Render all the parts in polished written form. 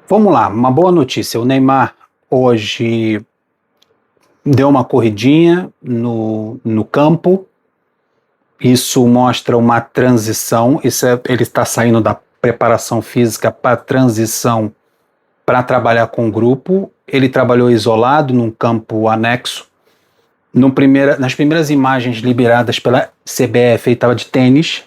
Vamos lá, uma boa notícia. O Neymar hoje deu uma corridinha no campo. Isso mostra uma transição. Ele está saindo da preparação física para a transição para trabalhar com o grupo. Ele trabalhou isolado num campo anexo. Nas primeiras imagens liberadas pela CBF, ele estava de tênis.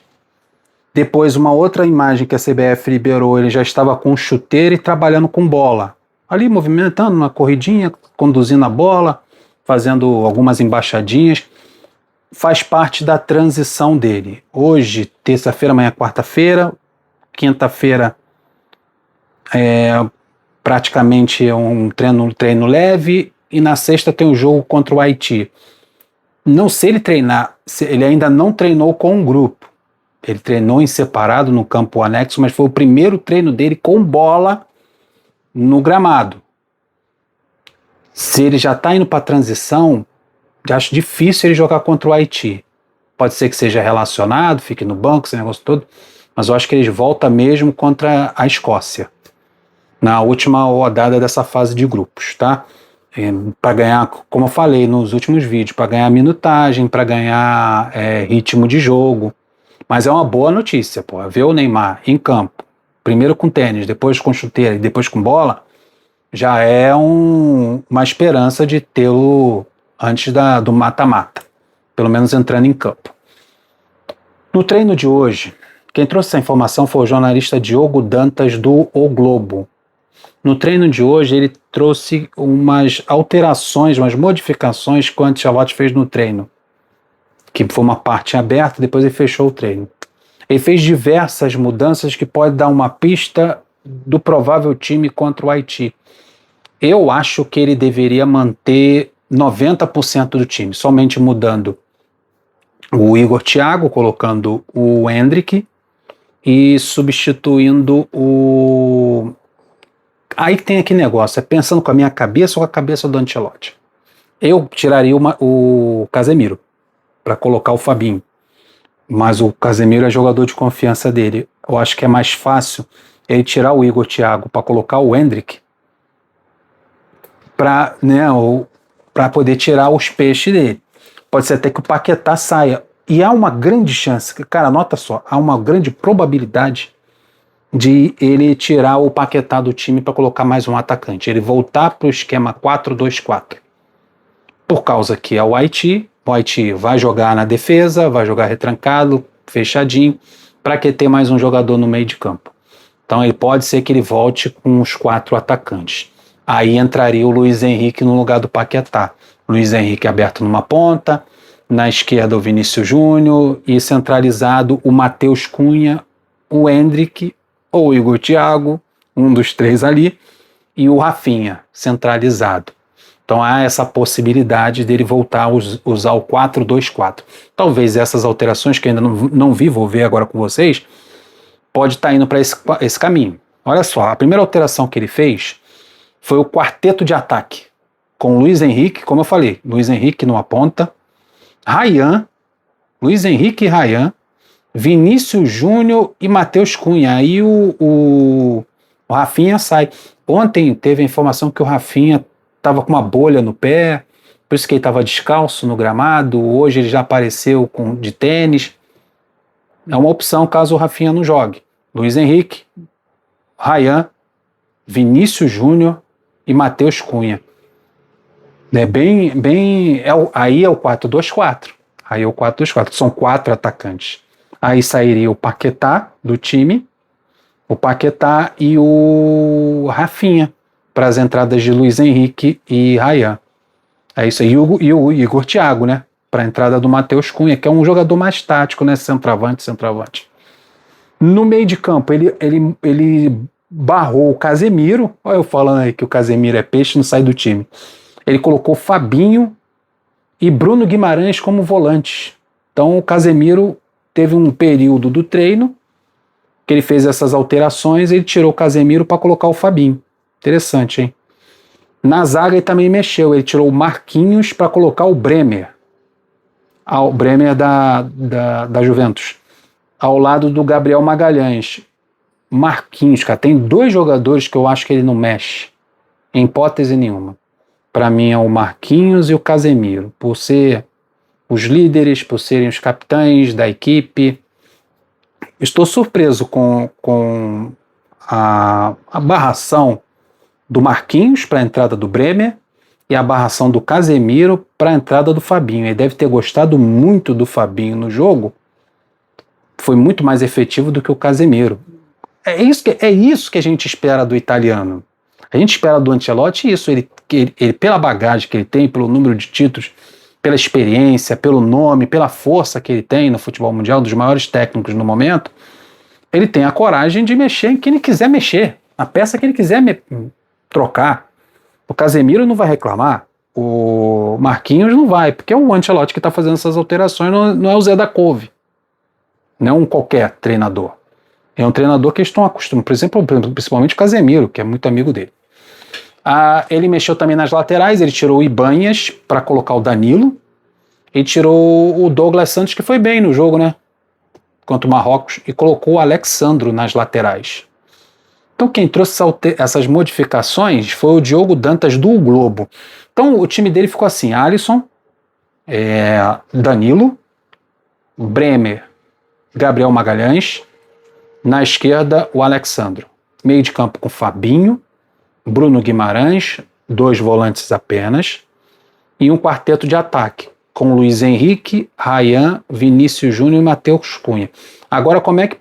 Depois, uma outra imagem que a CBF liberou, ele já estava com chuteira e trabalhando com bola. Ali, movimentando uma corridinha, conduzindo a bola, fazendo algumas embaixadinhas. Faz parte da transição dele. Hoje, terça-feira, amanhã é quarta-feira. Quinta-feira praticamente é um treino leve. E na sexta tem o jogo contra o Haiti. Não sei ele treinar, ele ainda não treinou com um grupo. Ele treinou em separado no campo anexo, mas foi o primeiro treino dele com bola no gramado. Se ele já está indo para a transição, já acho difícil ele jogar contra o Haiti. Pode ser que seja relacionado, fique no banco, esse negócio todo, mas eu acho que ele volta mesmo contra a Escócia, na última rodada dessa fase de grupos, tá? Para ganhar, como eu falei nos últimos vídeos, para ganhar minutagem, para ganhar ritmo de jogo. Mas é uma boa notícia, pô. Ver o Neymar em campo, primeiro com tênis, depois com chuteira e depois com bola, já é uma esperança de tê-lo antes do mata-mata, pelo menos entrando em campo. No treino de hoje, quem trouxe essa informação foi o jornalista Diogo Dantas do O Globo. No treino de hoje, ele trouxe umas alterações, umas modificações que o Ancelotti fez no treino, que foi uma parte aberta, depois ele fechou o treino. Ele fez diversas mudanças que podem dar uma pista do provável time contra o Haiti. Eu acho que ele deveria manter 90% do time, somente mudando o Igor Thiago, colocando o Endrick e substituindo o... Aí tem aquele negócio, é pensando com a minha cabeça ou com a cabeça do Ancelotti. Eu tiraria o Casemiro para colocar o Fabinho, mas o Casemiro é jogador de confiança dele. Eu acho que é mais fácil ele tirar o Igor Thiago para colocar o Endrick para poder tirar os peixes dele. Pode ser até que o Paquetá saia. E há uma grande chance, cara, nota só, há uma grande probabilidade de ele tirar o Paquetá do time para colocar mais um atacante. Ele voltar para o esquema 4-2-4. Por causa que é o Haiti vai jogar na defesa, vai jogar retrancado, fechadinho, para que ter mais um jogador no meio de campo. Então ele pode ser que ele volte com os 4 atacantes. Aí entraria o Luiz Henrique no lugar do Paquetá. Luiz Henrique aberto numa ponta, na esquerda o Vinícius Júnior e centralizado o Matheus Cunha, o Endrick ou o Igor Thiago, um dos 3 ali, e o Rafinha centralizado. Então há essa possibilidade dele voltar a usar o 4-2-4. Talvez essas alterações que ainda não vi, vou ver agora com vocês, pode estar indo para esse caminho. Olha só, a primeira alteração que ele fez foi o quarteto de ataque, com Luiz Henrique, como eu falei, Luiz Henrique numa ponta, Luiz Henrique e Ryan, Vinícius Júnior e Matheus Cunha. Aí o Rafinha sai. Ontem teve a informação que o Rafinha estava com uma bolha no pé, por isso que ele estava descalço no gramado. Hoje ele já apareceu de tênis. É uma opção caso o Rafinha não jogue. Luiz Henrique, Ryan, Vinícius Júnior e Matheus Cunha. Aí é o 4-2-4. Aí é o 4-2-4. São 4 atacantes. Aí sairia o Paquetá do time, o Paquetá e o Rafinha para as entradas de Luiz Henrique e Ryan. É isso aí. E o Igor Thiago, né? Para a entrada do Matheus Cunha, que é um jogador mais tático, né? Centroavante. No meio de campo, ele barrou o Casemiro. Olha eu falando aí que o Casemiro é peixe, não sai do time. Ele colocou Fabinho e Bruno Guimarães como volantes. Então o Casemiro teve um período do treino que ele fez essas alterações e ele tirou o Casemiro para colocar o Fabinho. Interessante, hein? Na zaga ele também mexeu, ele tirou o Marquinhos para colocar o Bremer. O Bremer da Juventus. Ao lado do Gabriel Magalhães. Marquinhos, cara, tem 2 jogadores que eu acho que ele não mexe, em hipótese nenhuma. Para mim é o Marquinhos e o Casemiro, por ser os líderes, por serem os capitães da equipe. Estou surpreso com a barração do Marquinhos para a entrada do Bremer e a barração do Casemiro para a entrada do Fabinho. Ele deve ter gostado muito do Fabinho no jogo, foi muito mais efetivo do que o Casemiro. É isso que a gente espera do italiano. A gente espera do Ancelotti isso, ele pela bagagem que ele tem, pelo número de títulos, pela experiência, pelo nome, pela força que ele tem no futebol mundial, dos maiores técnicos no momento, ele tem a coragem de mexer em quem ele quiser mexer, a peça que ele quiser trocar. O Casemiro não vai reclamar, o Marquinhos não vai, porque é o Ancelotti que está fazendo essas alterações, não é o Zé da Couve, não é um qualquer treinador. É um treinador que eles estão acostumados, por exemplo, principalmente o Casemiro, que é muito amigo dele. Ele mexeu também nas laterais, ele tirou o Ibanhas para colocar o Danilo, e tirou o Douglas Santos, que foi bem no jogo, né? Contra o Marrocos, e colocou o Alexandro nas laterais. Então quem trouxe essas modificações foi o Diogo Dantas do Globo. Então o time dele ficou assim: Alisson, Danilo, Bremer, Gabriel Magalhães, na esquerda o Alexandro. Meio de campo com Fabinho, Bruno Guimarães, 2 volantes apenas, e um quarteto de ataque, com Luiz Henrique, Ryan, Vinícius Júnior e Matheus Cunha. Agora, como é que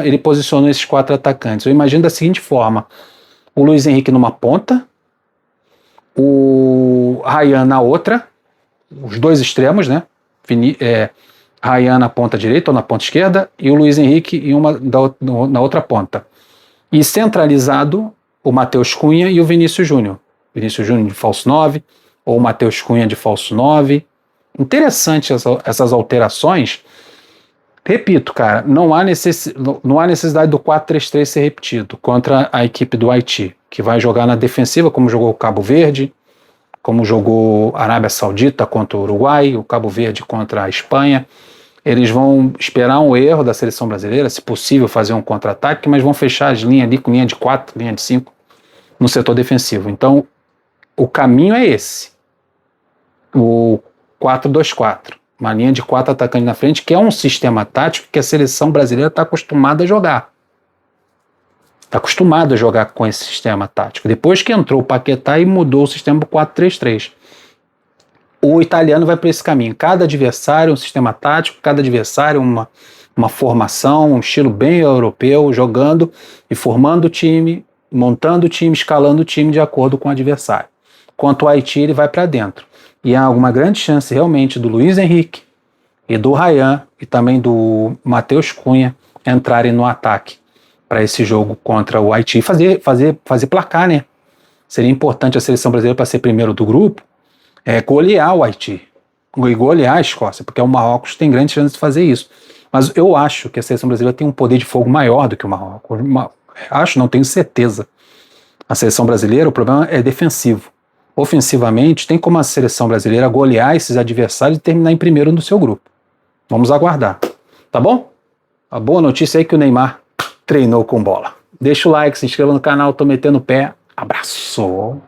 ele posicionou esses 4 atacantes? Eu imagino da seguinte forma: o Luiz Henrique numa ponta, o Ryan na outra, os 2 extremos, né? Ryan na ponta direita ou na ponta esquerda, e o Luiz Henrique na outra ponta. E centralizado, o Matheus Cunha e o Vinícius Júnior. Vinícius Júnior de falso 9, ou o Matheus Cunha de falso 9. Interessante essas alterações. Repito, cara, não há necessidade do 4-3-3 ser repetido contra a equipe do Haiti, que vai jogar na defensiva, como jogou o Cabo Verde, como jogou a Arábia Saudita contra o Uruguai, o Cabo Verde contra a Espanha. Eles vão esperar um erro da seleção brasileira, se possível fazer um contra-ataque, mas vão fechar as linhas ali com linha de 4, linha de 5 no setor defensivo. Então, o caminho é esse. O 4-2-4. Uma linha de 4 atacantes na frente, que é um sistema tático que a seleção brasileira está acostumada a jogar. Está acostumado a jogar com esse sistema tático. Depois que entrou o Paquetá e mudou o sistema para o 4-3-3. O italiano vai por esse caminho. Cada adversário um sistema tático, cada adversário uma formação, um estilo bem europeu, jogando e formando o time, montando o time, escalando o time de acordo com o adversário. Quanto ao Haiti, ele vai para dentro. E há alguma grande chance realmente do Luiz Henrique e do Ryan e também do Matheus Cunha entrarem no ataque para esse jogo contra o Haiti. Fazer placar, né? Seria importante a seleção brasileira, para ser primeiro do grupo, golear o Haiti e golear a Escócia, porque o Marrocos tem grande chance de fazer isso. Mas eu acho que a seleção brasileira tem um poder de fogo maior do que o Marrocos. Não tenho certeza. A seleção brasileira, o problema é defensivo. Ofensivamente, tem como a seleção brasileira golear esses adversários e terminar em primeiro no seu grupo. Vamos aguardar. Tá bom? A boa notícia é que o Neymar treinou com bola. Deixa o like, se inscreva no canal, tô metendo o pé. Abraço!